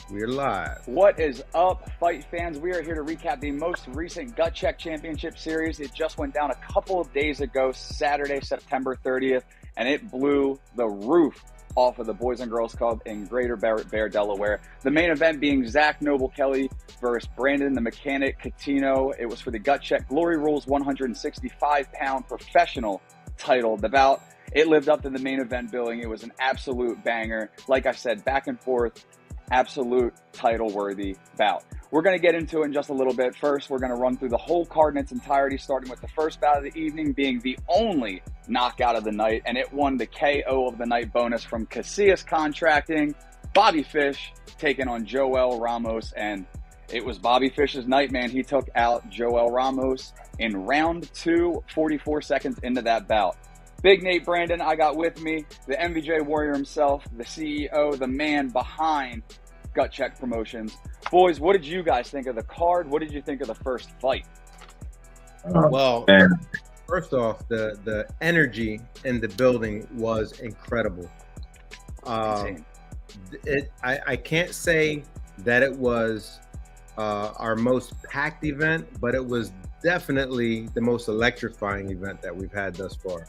We're live. What is up, fight fans? We are here to recap the most recent Gut Check Championship Series. It just went down a couple of days ago, Saturday, September 30th, and it blew the roof off of the Boys and Girls Club in Greater Bear, Delaware. The main event being Zach Noble Kelly versus Brandon the Mechanic Cuttino. It was for the Gut Check Glory Rules 165-pound professional title. The bout, it lived up to the main event billing. It was an absolute banger. Like I said, back and forth, absolute title-worthy bout. We're going to get into it in just a little bit. First, we're going to run through the whole card in its entirety, starting with the first bout of the evening being the only knockout of the night, and it won the KO of the night bonus from Casillas Contracting. Bobby Fish taking on Joel Ramos, and it was Bobby Fish's night, man. He took out Joel Ramos in round 2, 44 seconds into that bout. Big Nate Brandon, I got with me, the MVJ Warrior himself, the CEO, the man behind Gut Check Promotions. Boys, what did you guys think of the card? What did you think of the first fight? Well, first off, the energy in the building was incredible. I can't say that it was our most packed event, but it was definitely the most electrifying event that we've had thus far.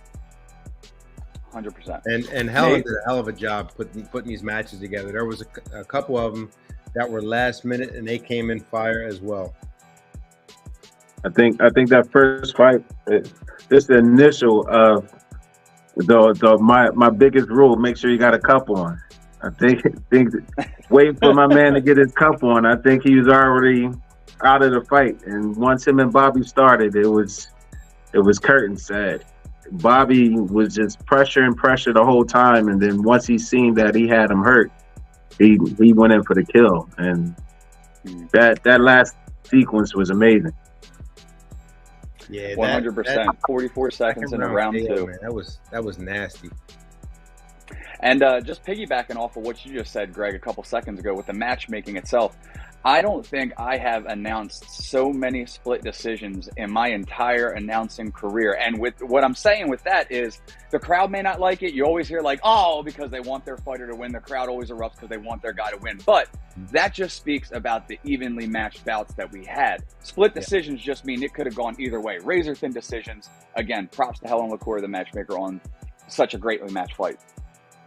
100%. And Helen did a hell of a job putting these matches together. There was a couple of them that were last minute, and they came in fire as well. I think that first fight, this initial my biggest rule: make sure you got a cup on. I think waiting for my man to get his cup on. I think he was already out of the fight, and once him and Bobby started, it was curtain sad. Bobby was just pressure the whole time, and then once he seen that he had him hurt, he went in for the kill, and that last sequence was amazing. Yeah, 100%. 44 seconds into round 2. Man, that was nasty. And just piggybacking off of what you just said, Greg, a couple seconds ago with the matchmaking itself, I don't think I have announced so many split decisions in my entire announcing career. And with what I'm saying with that is the crowd may not like it. You always hear like, oh, because they want their fighter to win. The crowd always erupts because they want their guy to win. But that just speaks about the evenly matched bouts that we had. Split decisions just mean it could have gone either way. Razor thin decisions. Again, props to Helen LaCour, the matchmaker, on such a greatly matched fight.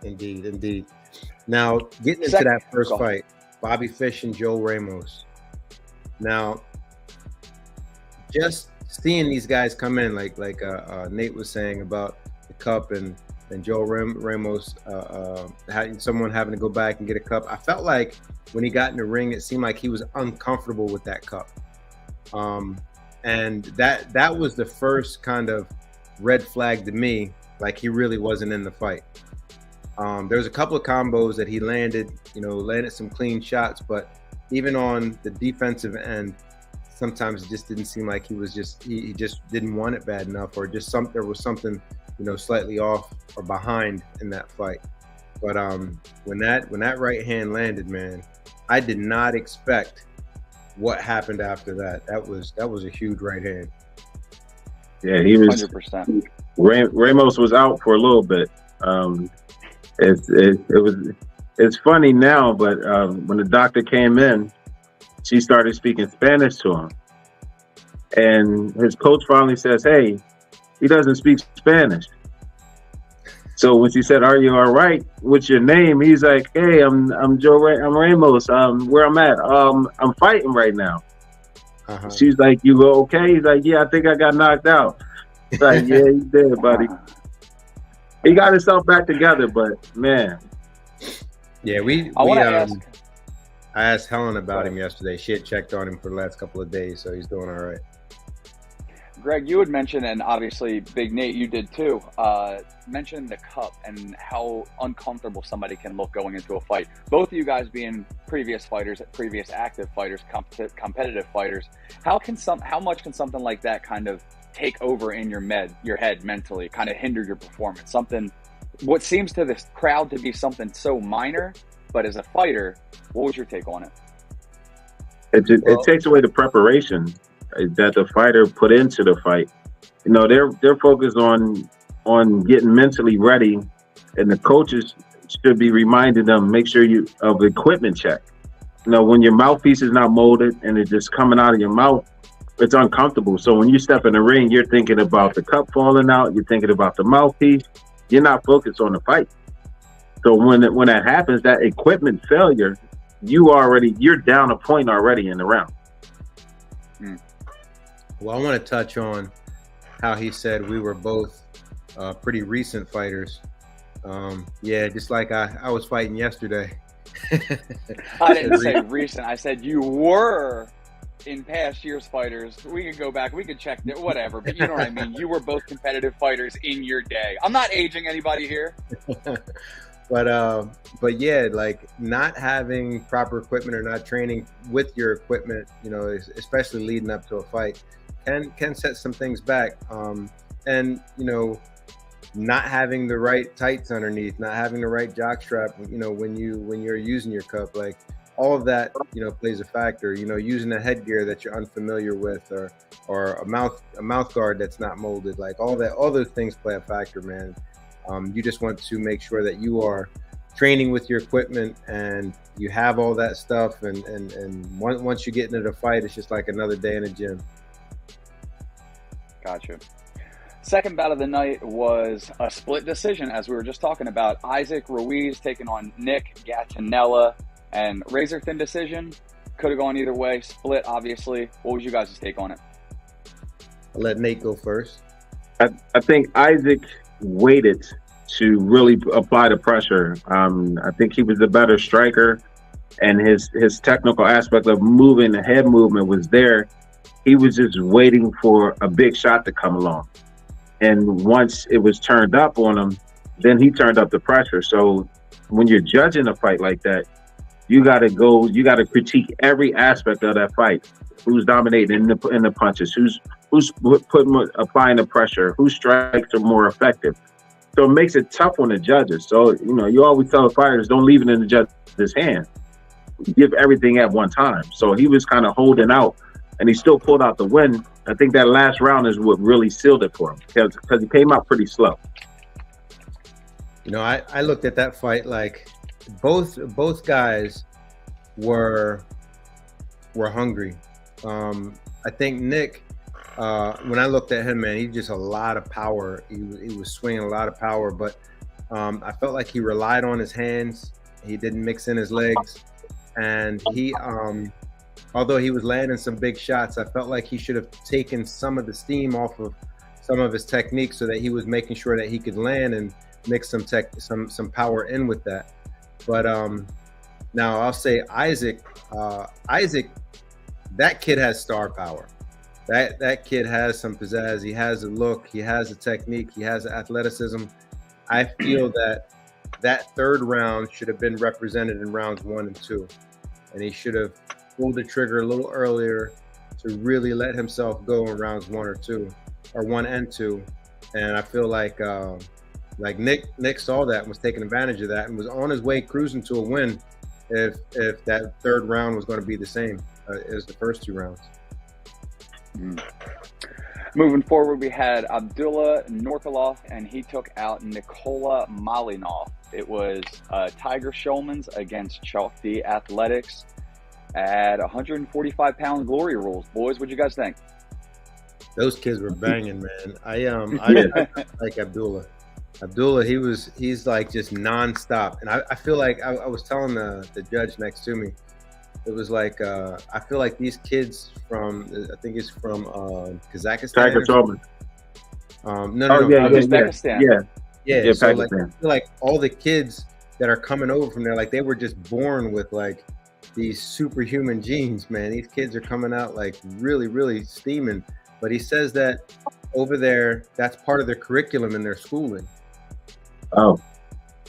Indeed. Now, getting into that first fight, Bobby Fish and Joe Ramos. Now, just seeing these guys come in, like Nate was saying about the cup and Joe Ramos, someone having to go back and get a cup. I felt like when he got in the ring, it seemed like he was uncomfortable with that cup. And that was the first kind of red flag to me, like he really wasn't in the fight. There was a couple of combos that he landed some clean shots, but even on the defensive end, sometimes it just didn't seem like he just didn't want it bad enough, or just there was something, slightly off or behind in that fight. But when that right hand landed, man, I did not expect what happened after that. That was a huge right hand. Yeah, he was 100%. Ramos was out for a little bit. It's funny now, but when the doctor came in, she started speaking Spanish to him, and his coach finally says, "Hey, he doesn't speak Spanish." So when she said, "Are you all right? What's your name?" He's like, "Hey, I'm Ramos. Where I'm at? I'm fighting right now." Uh-huh. She's like, "You go okay?" He's like, "Yeah, I think I got knocked out." It's like, "Yeah, you did, buddy." He got himself back together, but man. Yeah, I asked Helen about him yesterday. She had checked on him for the last couple of days, so he's doing all right. Greg, you had mentioned, and obviously Big Nate, you did too, mention the cup and how uncomfortable somebody can look going into a fight. Both of you guys being previous fighters, previous active fighters, competitive fighters, how much can something like that kind of take over in your head mentally, kind of hinder your performance? What seems to this crowd to be something so minor, but as a fighter, what was your take on it? It takes away the preparation that the fighter put into the fight. They're focused on getting mentally ready, and the coaches should be reminding them, make sure you of equipment check. when your mouthpiece is not molded and it's just coming out of your mouth, it's uncomfortable. So when you step in the ring, you're thinking about the cup falling out. You're thinking about the mouthpiece. You're not focused on the fight. So when that happens, that equipment failure, you're down a point already in the round. Well, I want to touch on how he said we were both pretty recent fighters. Yeah, just like I was fighting yesterday. I didn't say recent. I said you were in past years fighters. We could go back. We could check that, whatever. But you know what I mean. You were both competitive fighters in your day. I'm not aging anybody here. But yeah, like not having proper equipment or not training with your equipment, especially leading up to a fight, can set some things back. And not having the right tights underneath, not having the right jock strap, when you're using your cup, like all of that, plays a factor. Using a headgear that you're unfamiliar with, or a mouth guard that's not molded, like all those things play a factor, man. You just want to make sure that you are training with your equipment and you have all that stuff. And once you get into the fight, it's just like another day in the gym. Gotcha. Second bout of the night was a split decision, as we were just talking about. Isaac Ruiz taking on Nick Gattinella, and razor thin decision. Could have gone either way. Split, obviously. What was you guys' take on it? I'll let Nate go first. I think Isaac waited to really apply the pressure. I think he was the better striker, and his technical aspect of moving, the head movement was there. He was just waiting for a big shot to come along. And once it was turned up on him, then he turned up the pressure. So when you're judging a fight like that, you got to critique every aspect of that fight. Who's dominating in the punches? Who's applying the pressure? Whose strikes are more effective? So it makes it tough on the judges. So, you always tell the fighters, don't leave it in the judge's hand. Give everything at one time. So he was kind of holding out, and he still pulled out the win. I think that last round is what really sealed it for him, because he came out pretty slow. I looked at that fight like both guys were hungry. I think Nick, when I looked at him, man, he just a lot of power. He was swinging a lot of power, but I felt like he relied on his hands. He didn't mix in his legs, and he although he was landing some big shots, I felt like he should have taken some of the steam off of some of his techniques, so that he was making sure that he could land and mix some power in with that. But now I'll say Isaac, that kid has star power. That kid has some pizzazz. He has a look. He has a technique. He has athleticism. I feel that third round should have been represented in rounds 1 and 2, and he should have pulled the trigger a little earlier to really let himself go in rounds 1 or 2, or 1 and 2. And I feel like Nick saw that and was taking advantage of that and was on his way cruising to a win if that third round was going to be the same as the first 2 rounds. Moving forward, we had Abdullah Norkalov, and he took out Nikola Malinov. It was Tiger Shulman's against Chalk D Athletics at 145-pound glory rules. Boys, what'd you guys think? Those kids were banging, man. I like Abdullah. Abdullah, he's like just nonstop, and I feel like I was telling the judge next to me, it was like I feel like these kids from, I think it's from Kazakhstan. Tiger Shulman. Uzbekistan. Yeah. So like, I feel like all the kids that are coming over from there, like they were just born with like these superhuman genes, man. These kids are coming out like really, really steaming. But he says that over there, that's part of their curriculum in their schooling. Oh,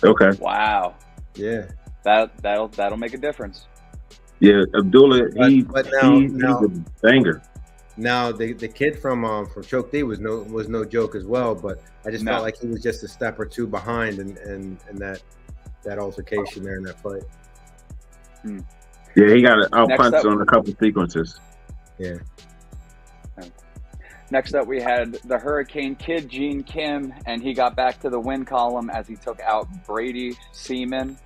okay. Wow. Yeah. That'll make a difference. Yeah, Abdullah, he's a banger. Now the kid from Choke D was no joke as well, but I just felt like he was just a step or two behind in that altercation there in that fight. Yeah, he got an out punch on a couple sequences. Yeah. Next up, we had the Hurricane Kid, Gene Kim, and he got back to the win column as he took out Brady Seaman.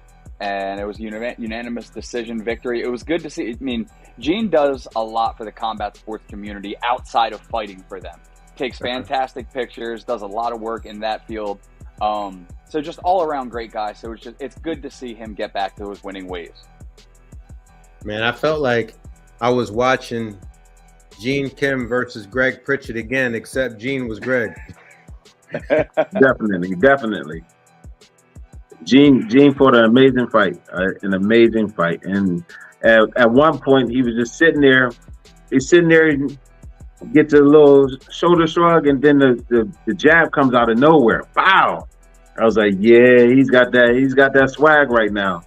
and it was unanimous decision victory. It was good to see. I mean, Gene does a lot for the combat sports community outside of fighting for them. Takes fantastic pictures, does a lot of work in that field. So just all around great guy. So it's good to see him get back to his winning ways. Man, I felt like I was watching Gene Kim versus Greg Pritchett again, except Gene was Greg. Definitely. Gene fought an amazing fight, and at one point he was just sitting there. He's sitting there, gets a little shoulder shrug, and then the jab comes out of nowhere. Wow! I was like, yeah, he's got that swag right now.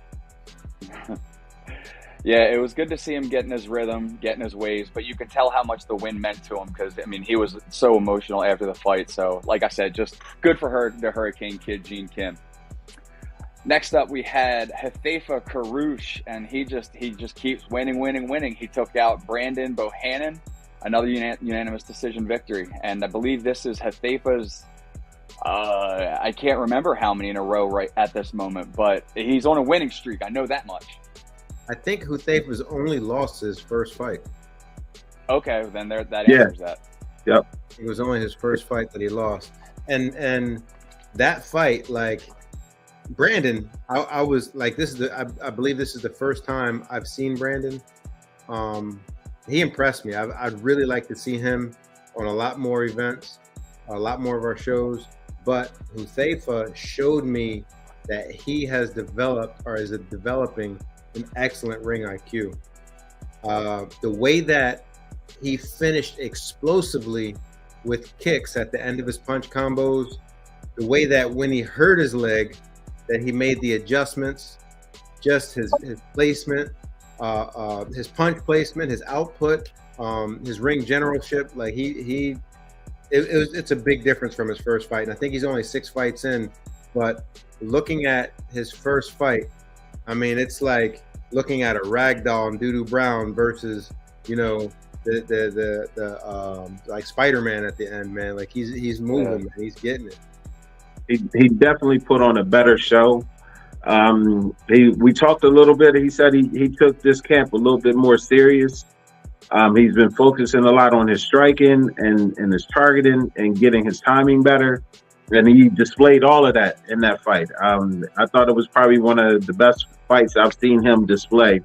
Yeah, it was good to see him getting his rhythm, getting his ways, but you can tell how much the win meant to him because, I mean, he was so emotional after the fight. So, like I said, just good for her, the Hurricane Kid, Gene Kim. Next up, we had Hethaifa Karouche, and he just keeps winning. He took out Brandon Bohannon, another unanimous decision victory. And I believe this is Hethaifa's, I can't remember how many in a row right at this moment, but he's on a winning streak. I know that much. I think Hethaifa's only lost his first fight. Okay, then that answers that. Yep. It was only his first fight that he lost. And that fight, like, Brandon, I was like, I believe this is the first time I've seen Brandon. He impressed me. I'd really like to see him on a lot more events, a lot more of our shows. But Hethaifa showed me that he has developed, or is developing, an excellent ring IQ. The way that he finished explosively with kicks at the end of his punch combos, the way that when he hurt his leg, that he made the adjustments, just his placement, his punch placement, his output, his ring generalship. Like it's a big difference from his first fight. And I think he's only 6 fights in, but looking at his first fight, I mean, it's like looking at a ragdoll and Doodoo Brown versus, you know, the like Spider-Man at the end, man. Like he's moving, man. He's getting it. He definitely put on a better show. We talked a little bit. He said he took this camp a little bit more serious. He's been focusing a lot on his striking and his targeting and getting his timing better. And he displayed all of that in that fight. I thought it was probably one of the best fights I've seen him display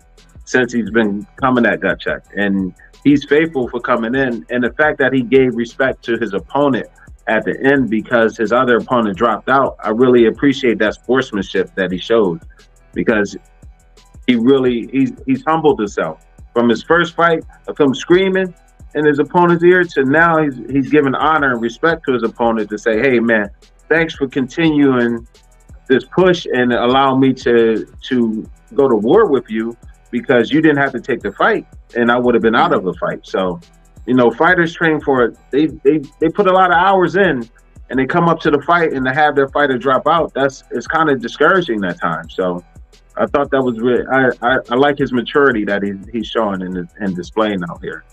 since he's been coming at Gut Check. And he's faithful for coming in. And the fact that he gave respect to his opponent at the end because his other opponent dropped out, I really appreciate that sportsmanship that he showed, because he's humbled himself from his first fight of him screaming in his opponent's ear to now he's giving honor and respect to his opponent to say, hey man, thanks for continuing this push and allow me to go to war with you, because you didn't have to take the fight and I would have been out of the fight. So, you know, fighters train for it. They put a lot of hours in and they come up to the fight, and to have their fighter drop out, it's kind of discouraging that time. So I thought that was really, I like his maturity that he's showing and displaying out here.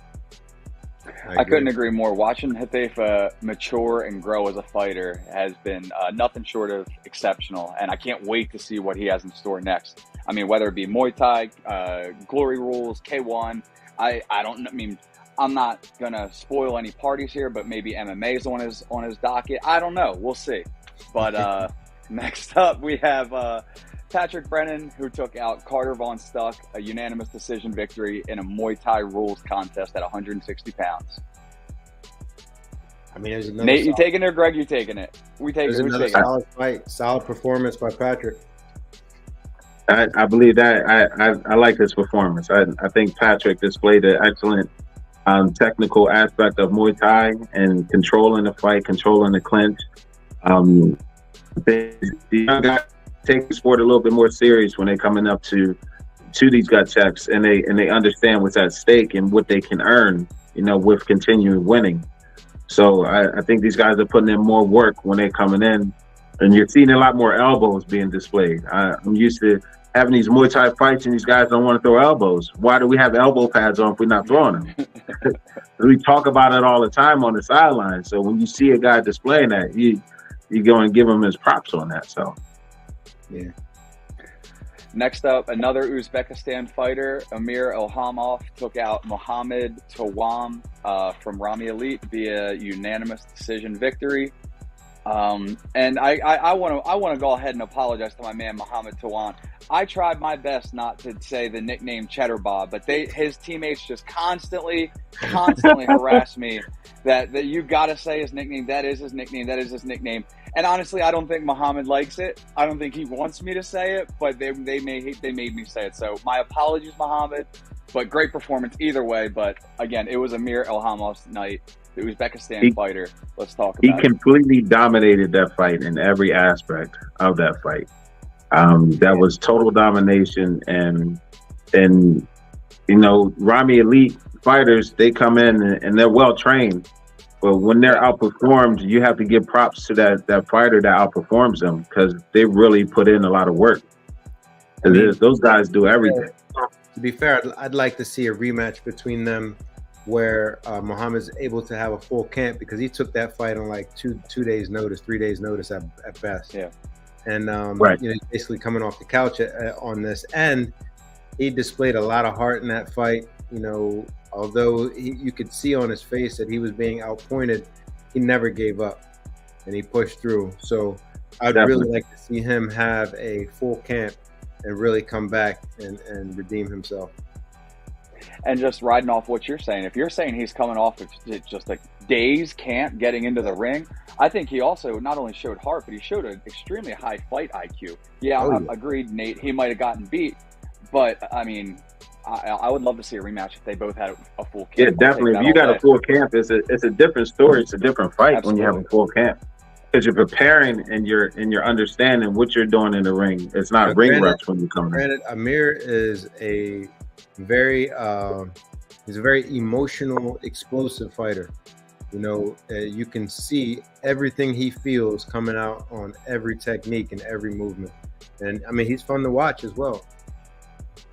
I couldn't agree more. Watching Hethaifa mature and grow as a fighter has been nothing short of exceptional, and I can't wait to see what he has in store next. I mean, whether it be Muay Thai, Glory Rules, K1, I don't. I mean, I'm not gonna spoil any parties here, but maybe MMA's on his docket. I don't know. We'll see. But next up, we have Patrick Brennan, who took out Carter Von Stuck, a unanimous decision victory in a Muay Thai rules contest at 160 pounds. I mean, there's another Nate, you taking it, or Greg, you taking it? We take it. Another solid fight, solid performance by Patrick. I believe that. I like his performance. I think Patrick displayed an excellent technical aspect of Muay Thai and controlling the fight, controlling the clinch. The young guys take the sport a little bit more serious when they're coming up to these gut checks, and they understand what's at stake and what they can earn, you know, with continuing winning. So I think these guys are putting in more work when they're coming in, and you're seeing a lot more elbows being displayed. I'm used to having these Muay Thai fights, and these guys don't want to throw elbows. Why do we have elbow pads on if we're not throwing them? We talk about it all the time on the sideline. So when you see a guy displaying that, you go and give him his props on that. So, yeah. Next up, another Uzbekistan fighter, Amir Ilhamov, took out Mohammed Tawam from Rami Elite via unanimous decision victory. And I want to go ahead and apologize to my man Mohammed Tawam. I tried my best not to say the nickname Cheddar Bob, but his teammates just constantly harass me that you got to say his nickname. That is his nickname. That is his nickname. And honestly, I don't think Muhammad likes it. I don't think he wants me to say it, but they made me say it. So my apologies, Muhammad, but great performance either way. But again, it was Amir Ilhamov's night, the Uzbekistan fighter. Let's talk about it. He completely dominated that fight in every aspect of that fight. That was total domination, and you know, Rami Elite fighters, they come in and they're well trained. But when they're outperformed, you have to give props to that fighter that outperforms them, because they really put in a lot of work. Those guys do everything. To be fair, I'd like to see a rematch between them where Muhammad's able to have a full camp, because he took that fight on like 2 days notice, 3 days notice at best. Yeah. And right. you know, he's basically coming off the couch on this, and he displayed a lot of heart in that fight. You know, although you could see on his face that he was being outpointed, he never gave up and he pushed through. So I'd really like to see him have a full camp and really come back and redeem himself. And just riding off what you're saying, if you're saying he's coming off of just like days camp getting into the ring, I think he also not only showed heart, but he showed an extremely high fight IQ. Yeah, I agreed, Nate. He might have gotten beat, but I mean, I would love to see a rematch if they both had a full camp. Yeah, definitely. If you got a full camp, it's a different story. It's a different fight. Absolutely. When you have a full camp, because you're preparing and you're understanding what you're doing in the ring. It's not ring reps when you come in. Granted, Amir is a very emotional, explosive fighter. You know, you can see everything he feels coming out on every technique and every movement. And I mean, he's fun to watch as well.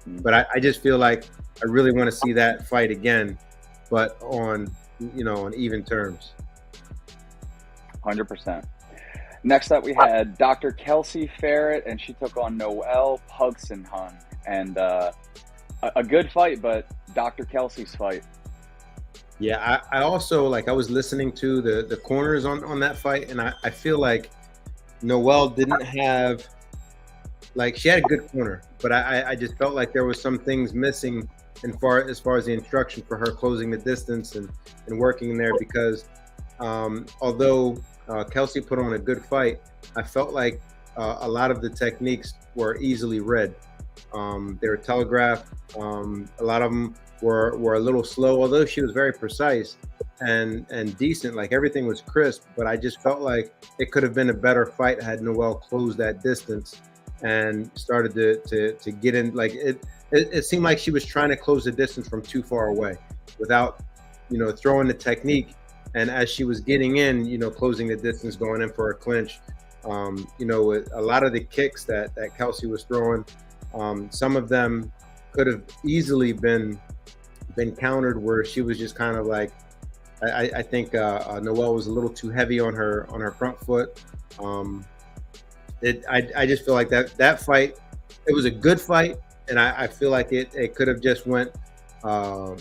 But I just feel like I really want to see that fight again, but on even terms. 100%. Next up, we had Dr. Kelsey Ferret, and she took on Noelle Pugsenhun. And a good fight, but Dr. Kelsey's fight. Yeah, I also, like, I was listening to the corners on that fight, and I feel like Noelle didn't have, like, she had a good corner, but I just felt like there was some things missing as far as the instruction for her closing the distance and working in there, because although Kelsey put on a good fight, I felt like a lot of the techniques were easily read. They were telegraphed. A lot of them were a little slow, although she was very precise and decent. Like, everything was crisp, but I just felt like it could have been a better fight had Noelle closed that distance and started to get in. Like, it seemed like she was trying to close the distance from too far away without, throwing the technique. And as she was getting in, closing the distance, going in for a clinch, a lot of the kicks that Kelsey was throwing, some of them could have easily been countered, where she was just kind of like, I think Noelle was a little too heavy on her front foot. I just feel like that fight, it was a good fight, and I feel like it could have just went.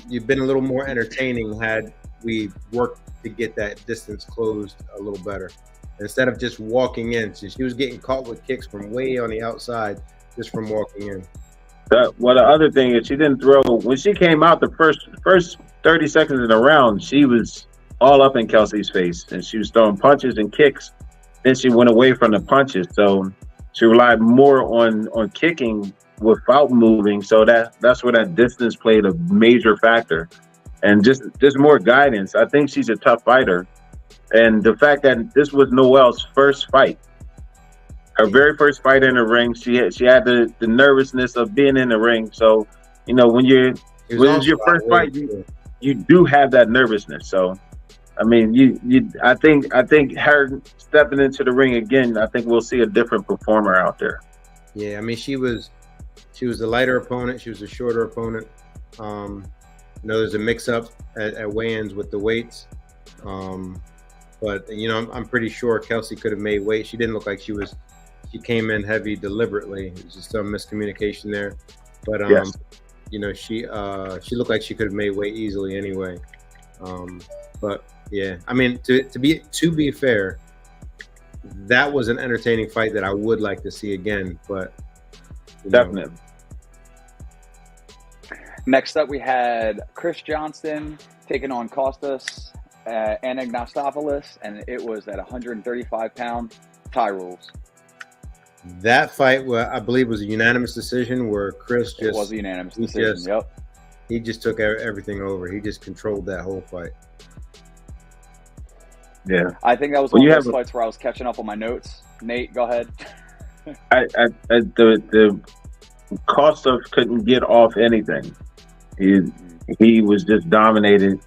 You've been a little more entertaining had we worked to get that distance closed a little better, instead of just walking in. So she was getting caught with kicks from way on the outside just from walking in. Well, the other thing is, she didn't throw, when she came out the first 30 seconds of the round, she was all up in Kelsey's face, and she was throwing punches and kicks. Then she went away from the punches, so she relied more on kicking without moving. So that's where that distance played a major factor, and just more guidance. I think she's a tough fighter, and the fact that this was Noelle's first fight, her very first fight in the ring, she had the nervousness of being in the ring. So, when it's your first fight, you do have that nervousness. So, I mean, I think her stepping into the ring again, I think we'll see a different performer out there. Yeah, I mean, she was a lighter opponent. She was a shorter opponent. There's a mix-up at weigh-ins with the weights. But I'm pretty sure Kelsey could have made weight. She didn't look like she was she came in heavy deliberately. It was just some miscommunication there. But Yes. you know, she looked like she could have made weight easily anyway. But yeah, I mean, to be fair, that was an entertaining fight that I would like to see again. But Definitely. Next up, we had Chris Johnston taking on Kostas Anagnostopoulos, and it was at 135-pound tie rules. That fight, I believe, was a unanimous decision where Chris It was a unanimous decision. He just took everything over. He just controlled that whole fight. Yeah, I think that was one of those fights where I was catching up on my notes. Nate, go ahead. The Kostas couldn't get off anything. He was just dominated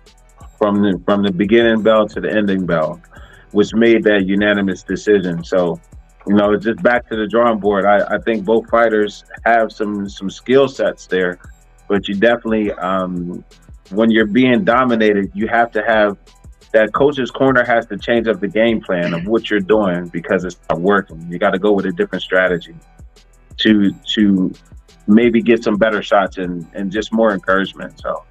from the beginning bell to the ending bell, which made that unanimous decision. So, you know, just back to the drawing board. I think both fighters have some skill sets there, but you definitely, when you're being dominated, you have to have that coach's corner has to change up the game plan of what you're doing because it's not working. You got to go with a different strategy to maybe get some better shots and just more encouragement. So.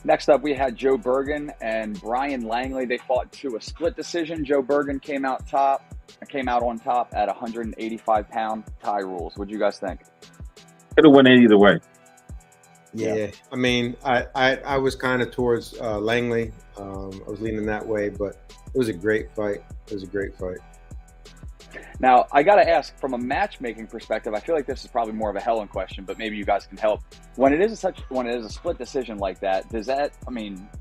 Next up, we had Joe Bergen and Brian Langley. They fought to a split decision. Joe Bergen came out on top at 185-pound tie rules. What do you guys think? Could have went either way. Yeah, I mean, I was kind of towards Langley. I was leaning that way, but it was a great fight. Now, I got to ask, from a matchmaking perspective, I feel like this is probably more of a Helen question, but maybe you guys can help. When it is a split decision like that, does that,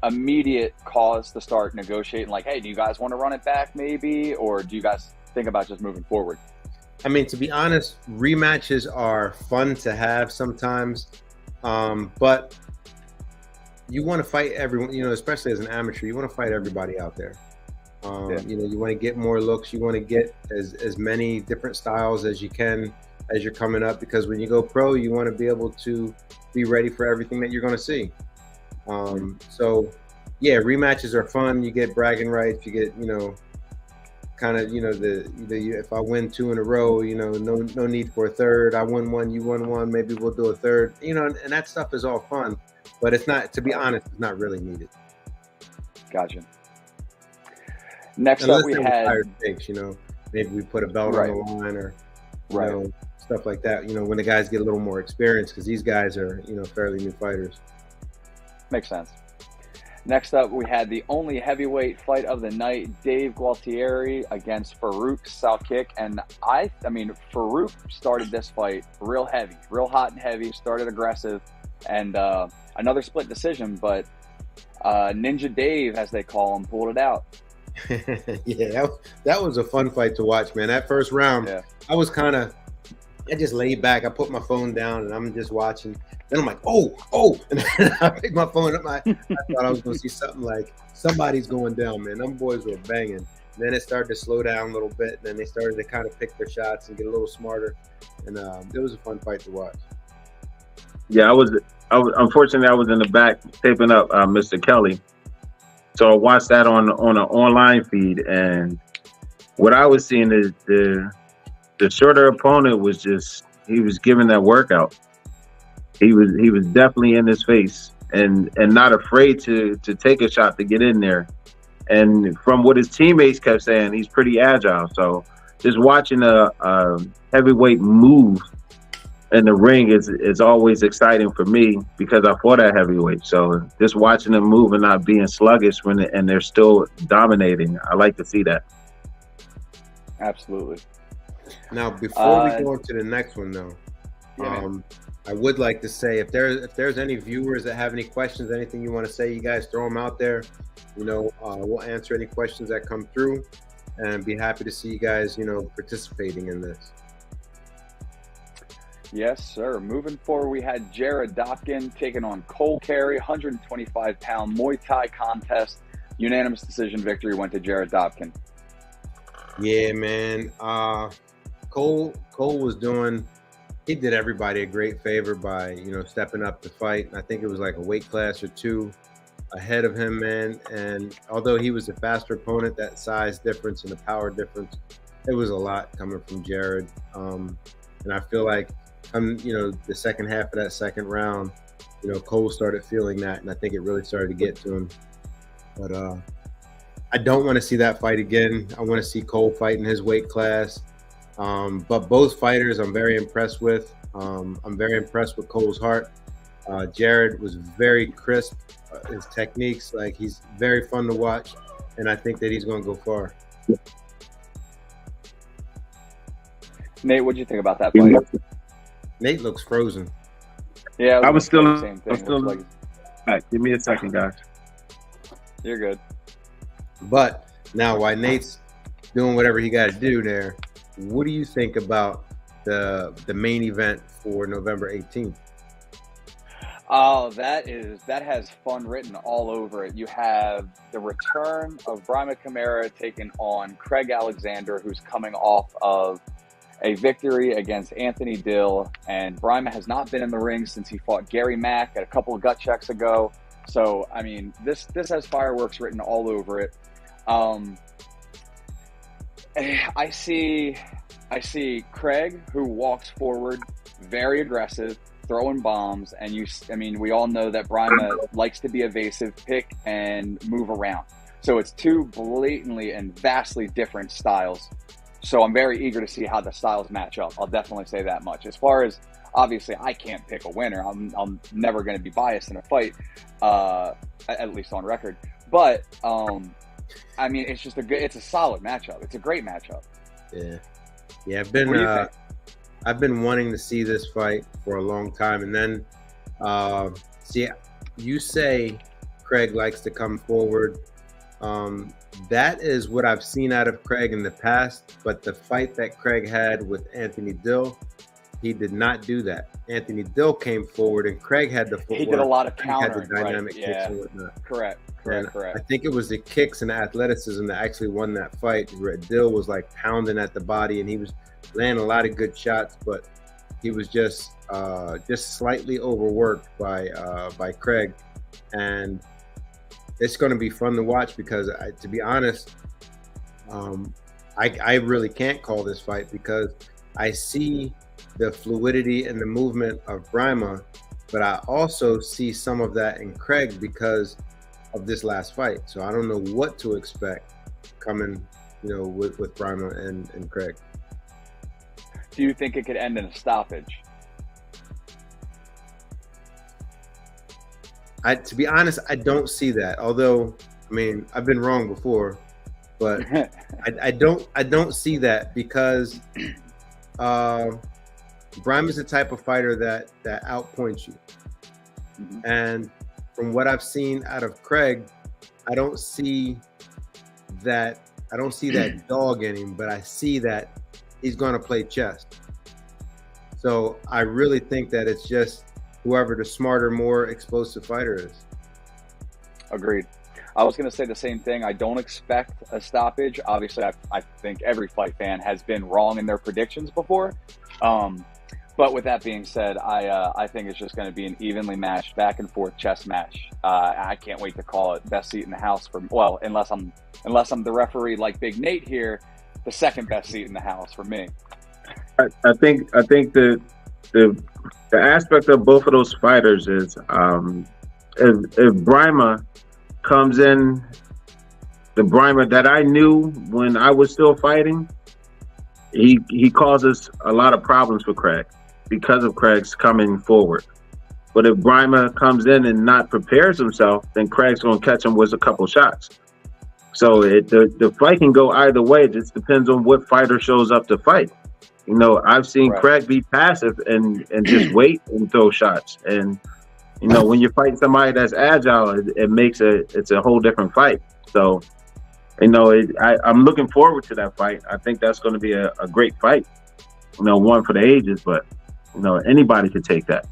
immediate cause to start negotiating? Like, hey, do you guys want to run it back maybe? Or do you guys think about just moving forward? I mean, to be honest, rematches are fun to have sometimes, but you want to fight everyone, especially as an amateur, you want to fight everybody out there. You want to get more looks. You want to get as many different styles as you can as you're coming up, because when you go pro, you want to be able to be ready for everything that you're going to see. So yeah, rematches are fun. You get bragging rights. You get, if I win 2 in a row, no need for a third. I won one, you won one, maybe we'll do a third, and that stuff is all fun, but it's not, to be honest, it's not really needed. Gotcha. Next up, we had stakes, maybe we put a belt on the line or stuff like that. When the guys get a little more experience, because these guys are fairly new fighters. Makes sense. Next up, we had the only heavyweight fight of the night: Dave Gualtieri against Farouk Salkick. And Farouk started this fight real heavy, real hot and heavy. Started aggressive, and another split decision, but Ninja Dave, as they call him, pulled it out. Yeah, that was a fun fight to watch, man. That first round, I just laid back. I put my phone down and I'm just watching. Then I'm like, oh, and then I picked my phone up. I thought I was going to see something like somebody's going down, man. Them boys were banging. And then it started to slow down a little bit. And then they started to kind of pick their shots and get a little smarter. And it was a fun fight to watch. Yeah, I was unfortunately I was in the back taping up Mr. Kelly. So I watched that on an online feed, and what I was seeing is the shorter opponent was he was giving that workout. He was definitely in his face and not afraid to take a shot to get in there. And from what his teammates kept saying, he's pretty agile. So just watching a heavyweight move in the ring is always exciting for me, because I fought at heavyweight. So just watching them move and not being sluggish and they're still dominating, I like to see that. Absolutely. Now, before we go on to the next one, though, I would like to say, if there's any viewers that have any questions, anything you want to say, you guys throw them out there. We'll answer any questions that come through, and be happy to see you guys, participating in this. Yes, sir. Moving forward, we had Jared Dopkin taking on Cole Carey, 125-pound Muay Thai contest. Unanimous decision victory went to Jared Dopkin. Yeah, man. Cole he did everybody a great favor by, stepping up to fight. I think it was like a weight class or 2 ahead of him, man. And although he was a faster opponent, that size difference and the power difference it was a lot coming from Jared. And I feel like, the second half of that second round, Cole started feeling that, and I think it really started to get to him. But I don't want to see that fight again. I want to see Cole fight in his weight class. But both fighters I'm very impressed with. I'm very impressed with Cole's heart. Jared was very crisp. His techniques, like, he's very fun to watch, and I think that he's going to go far. Nate, what do you think about that fight? Nate looks frozen. Yeah, I was still. the same thing. All right, give me a second, guys. You're good. But now, while Nate's doing whatever he got to do there, what do you think about the main event for November 18th? Oh, that has fun written all over it. You have the return of Brima Kamara taking on Craig Alexander, who's coming off of a victory against Anthony Dill, and Brima has not been in the ring since he fought Gary Mack at a couple of gut checks ago. So, I mean, this has fireworks written all over it. I see Craig, who walks forward, very aggressive, throwing bombs, and we all know that Brima likes to be evasive, pick, and move around. So it's two blatantly and vastly different styles. So I'm very eager to see how the styles match up. I'll definitely say that much. As far as, obviously, I can't pick a winner. I'm never going to be biased in a fight, at least on record. But it's just it's a solid matchup. It's a great matchup. Yeah. I've been wanting to see this fight for a long time, and then you say Craig likes to come forward. That is what I've seen out of Craig in the past, but the fight that Craig had with Anthony Dill, he did not do that. Anthony Dill came forward, and Craig had the footwork. He did a lot of countering, had the dynamic right? kicks and whatnot. Correct. I think it was the kicks and the athleticism that actually won that fight. Dill was like pounding at the body, and he was landing a lot of good shots, but he was just slightly overworked by Craig, and it's going to be fun to watch because, to be honest, I really can't call this fight because I see the fluidity and the movement of Brima, but I also see some of that in Craig because of this last fight. So I don't know what to expect coming, with Brima and Craig. Do you think it could end in a stoppage? To be honest, I don't see that. Although, I've been wrong before, but I don't see that because Brima is the type of fighter that outpoints you. Mm-hmm. And from what I've seen out of Craig, I don't see that dog in him, but I see that he's going to play chess. So I really think that it's just whoever the smarter, more explosive fighter is. Agreed. I was going to say the same thing. I don't expect a stoppage. Obviously, I think every fight fan has been wrong in their predictions before. But with that being said, I think it's just going to be an evenly matched back and forth chess match. I can't wait to call it best seat in the house unless I'm the referee like Big Nate here, the second best seat in the house for me. I think the aspect of both of those fighters is if Brima comes in, the Brima that I knew when I was still fighting, he causes a lot of problems for Craig because of Craig's coming forward. But if Brima comes in and not prepares himself, then Craig's going to catch him with a couple shots. So the fight can go either way. It just depends on what fighter shows up to fight. I've seen Craig be passive and just wait and throw shots. And, when you're fighting somebody that's agile, it makes it's a whole different fight. So, I'm looking forward to that fight. I think that's going to be a great fight. One for the ages, but, anybody could take that.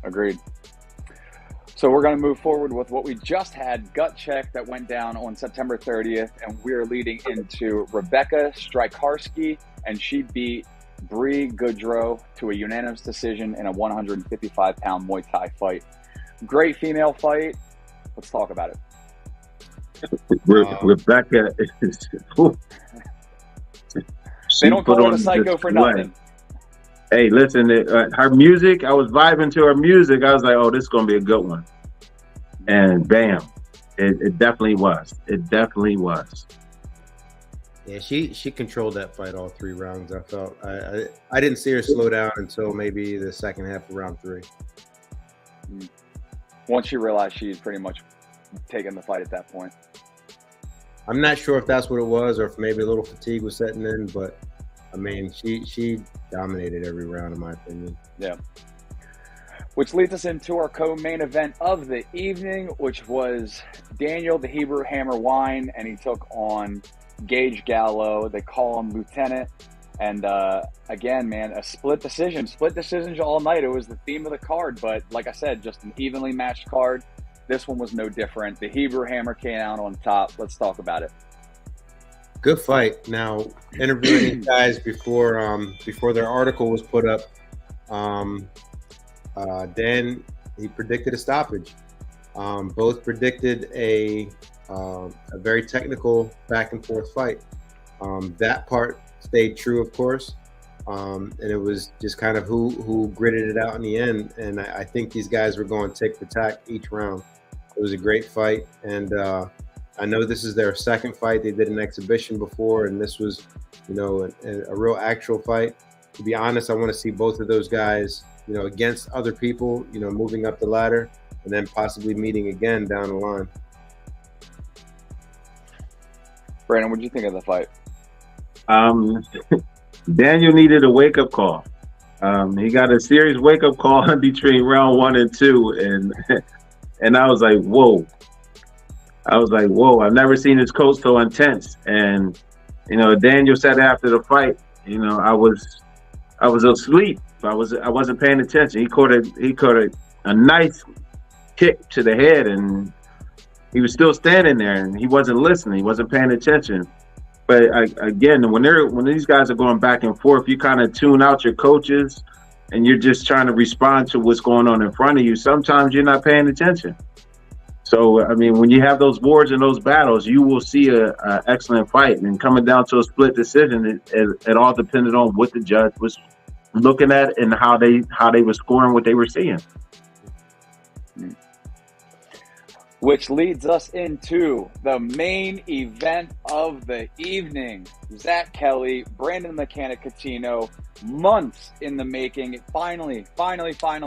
Agreed. So we're going to move forward with what we just had, gut check that went down on September 30th, and we're leading into Rebecca Strykarski, and she beat Bree Goodrow to a unanimous decision in a 155-pound Muay Thai fight. Great female fight. Let's talk about it. Rebecca is They don't call it a psycho for nothing. Hey, listen, her music, I was vibing to her music. I was like, oh, this is going to be a good one. And bam, it definitely was. It definitely was. Yeah, she controlled that fight all 3 rounds. I felt I didn't see her slow down until maybe the second half of round 3. Once she realized she'd pretty much taken the fight at that point. I'm not sure if that's what it was or if maybe a little fatigue was setting in, but I mean, she dominated every round, in my opinion. Yeah. Which leads us into our co-main event of the evening, which was Daniel the Hebrew Hammer Wine, and he took on Gage Gallo. They call him Lieutenant. And again, man, a split decisions all night. It was the theme of the card, but like I said, just an evenly matched card. This one was no different. The Hebrew Hammer came out on top. Let's talk about it. Good fight. Now, interviewing these guys before their article was put up, Dan, he predicted a stoppage. Both predicted a very technical back and forth fight. That part stayed true, of course, and it was just kind of who gritted it out in the end. And I think these guys were going tick for tack each round. It was a great fight, and I know this is their second fight. They did an exhibition before, and this was, a real actual fight. To be honest, I want to see both of those guys, against other people, moving up the ladder, and then possibly meeting again down the line. Brandon, what did you think of the fight? Daniel needed a wake-up call. He got a serious wake-up call in between round 1 and 2, and I was like, whoa. I've never seen his coach so intense. And, Daniel said after the fight, I was asleep. I wasn't paying attention. He caught a nice kick to the head, and he was still standing there, and he wasn't listening. He wasn't paying attention. But again, when these guys are going back and forth, you kind of tune out your coaches, and you're just trying to respond to what's going on in front of you. Sometimes you're not paying attention. So, I mean, when you have those wars and those battles, you will see a excellent fight. And coming down to a split decision, it all depended on what the judge was looking at and how they were scoring what they were seeing. Which leads us into the main event of the evening. Zach Kelly, Brandon Mechanic Cuttino, months in the making. It finally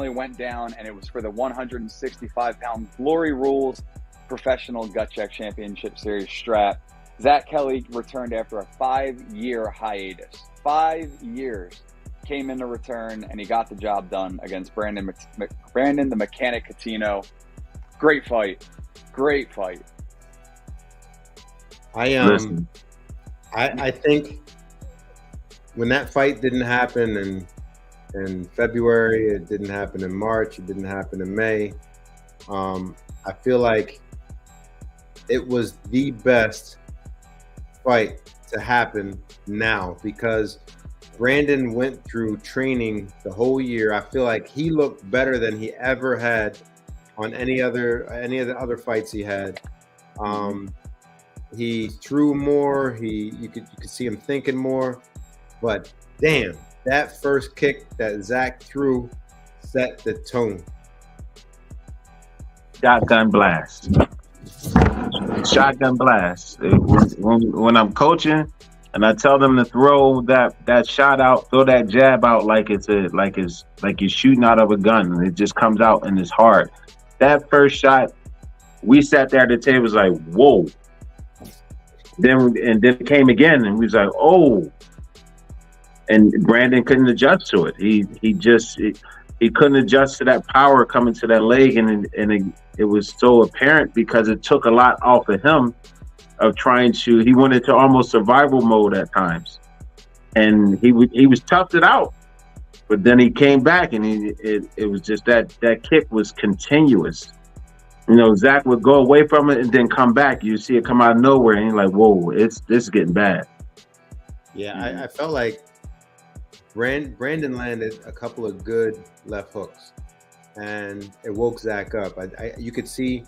went down, and it was for the 165-pound Glory Rules Professional Gut Check Championship Series strap. Zach Kelly returned after a 5-year hiatus. 5 years came in to return, and he got the job done against Brandon the Mechanic Cuttino. Great fight. I think when that fight didn't happen in February, it didn't happen in March, it didn't happen in May, I feel like it was the best fight to happen now, because Brandon went through training the whole year. I feel like he looked better than he ever had on any of the other fights he had. He threw more. You could see him thinking more. But damn, that first kick that Zach threw set the tone. Shotgun blast. When I'm coaching and I tell them to throw that shot out, throw that jab out like you're shooting out of a gun, and it just comes out and it's hard. That first shot, we sat there at the table, was like, whoa. Then it came again, and we was like, oh. And Brandon couldn't adjust to it. He couldn't adjust to that power coming to that leg, and it was so apparent because it took a lot off of him of he went into almost survival mode at times. And he was toughed it out. But then he came back, and it was just that kick was continuous. Zach would go away from it and then come back. You see it come out of nowhere, and you're like, whoa, this is getting bad. Yeah, I felt like Brandon landed a couple of good left hooks, and it woke Zach up. You could see,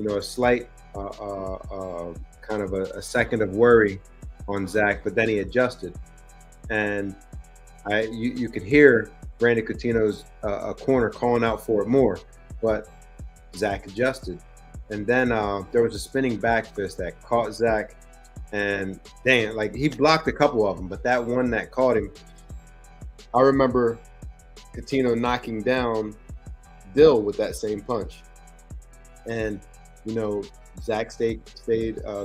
a slight kind of a second of worry on Zach, but then he adjusted, and you could hear Brandon Cuttino's a corner calling out for it more, but Zach adjusted, and then there was a spinning back fist that caught Zach, and damn, like he blocked a couple of them, but that one that caught him, I remember Cuttino knocking down Dill with that same punch, and you know Zach stayed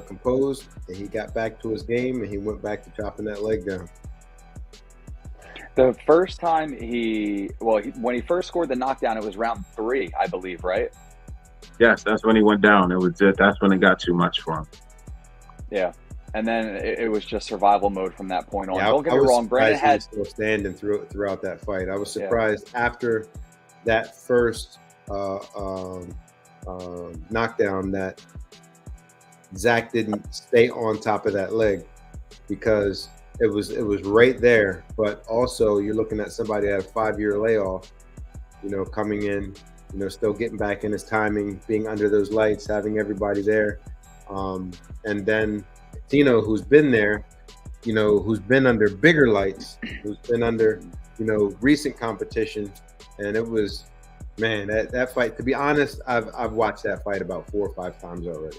composed, and he got back to his game, and he went back to chopping that leg down. The first time when he first scored the knockdown, it was round 3, I believe, right? Yes, that's when he went down. That's when it got too much for him. Yeah, and then it was just survival mode from that point on. Yeah, Don't get me wrong, Brandon had still standing throughout that fight. I was surprised after that first knockdown that Zach didn't stay on top of that leg, because it was right there. But also you're looking at somebody that had a 5-year layoff, you know, coming in, you know, still getting back in his timing, being under those lights, having everybody there. And then Cuttino, who's been there, you know, who's been under bigger lights, who's been under, you know, recent competition. And it was, man, that fight, to be honest, I've watched that fight about 4 or 5 times already.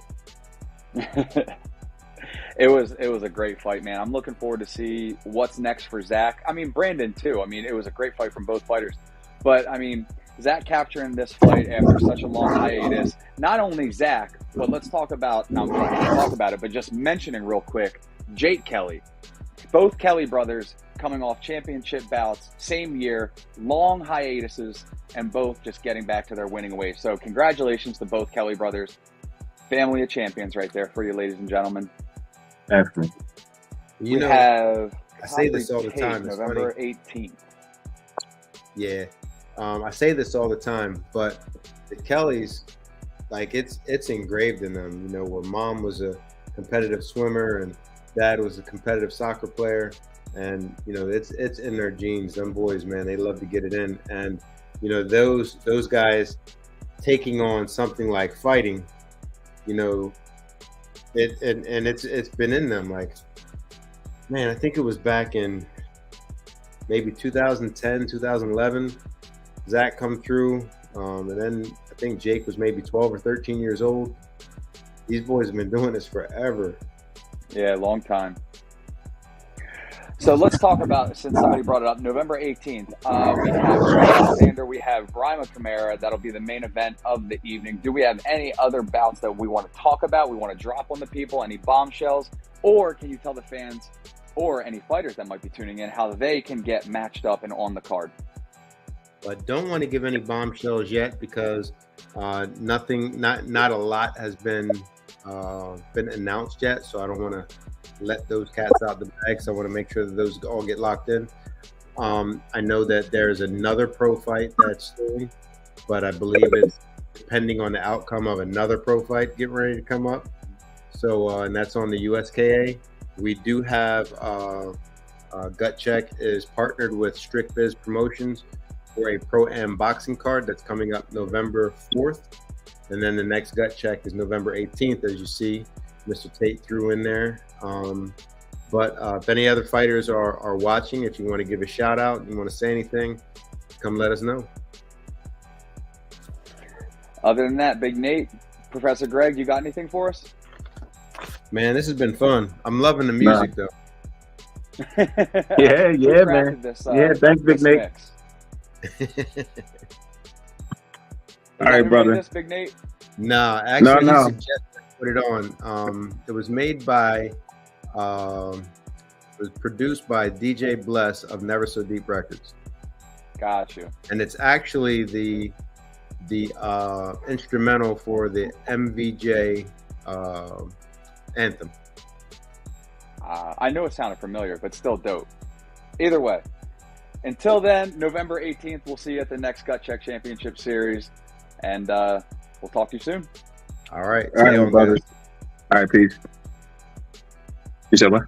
It was a great fight, man. I'm looking forward to see what's next for Zach. I mean, Brandon too. I mean, it was a great fight from both fighters. But I mean, Zach capturing this fight after such a long hiatus. Not only Zach, but let's talk about. Now I'm going to talk about it, but just mentioning real quick, Jake Kelly. Both Kelly brothers coming off championship bouts, same year, long hiatuses, and both just getting back to their winning ways. So congratulations to both Kelly brothers. Family of champions right there for you, ladies and gentlemen. Excellent. You know, I say this all the time. It's November funny. 18th. Yeah. I say this all the time, but the Kellys, like it's engraved in them, you know, where mom was a competitive swimmer and dad was a competitive soccer player, and you know, it's in their genes. Them boys, man, they love to get it in. And you know, those guys taking on something like fighting, you know, it's been in them. Like, man, I think it was back in maybe 2010, 2011, Zach come through, and then I think Jake was maybe 12 or 13 years old. These boys have been doing this forever. Yeah, long time. So let's talk about, since somebody brought it up, November 18th. We have Alexander, we have Brima Kamara. That'll be the main event of the evening. Do we have any other bouts that we want to talk about? We want to drop on the people, any bombshells? Or can you tell the fans or any fighters that might be tuning in how they can get matched up and on the card? I don't want to give any bombshells yet because not a lot has been announced yet. So I don't want to let those cats out the bag. So I want to make sure that those all get locked in. I know that there's another pro fight that's soon, but I believe it's depending on the outcome of another pro fight getting ready to come up. So and that's on the USKA. We do have Gut Check is partnered with Strict Biz Promotions for a Pro-Am boxing card that's coming up November 4th. And then the next Gut Check is November 18th, as you see. Mr. Tate threw in there. But if any other fighters are watching, if you want to give a shout out, you want to say anything, come let us know. Other than that, Big Nate, Professor Greg, you got anything for us? Man, this has been fun. I'm loving the music, though. yeah, man. Yeah, thanks, Big Nate. All right, brother. This, Big Nate? Nah, actually, no. He suggested I put it on. It was made by, it was produced by DJ Bless of Never So Deep Records. Got you. And it's actually the instrumental for the MVJ anthem. I know it sounded familiar, but still dope. Either way, until then, November 18th, we'll see you at the next Gut Check Championship Series, and we'll talk to you soon. All right. All right, brother. All right, peace. You said what?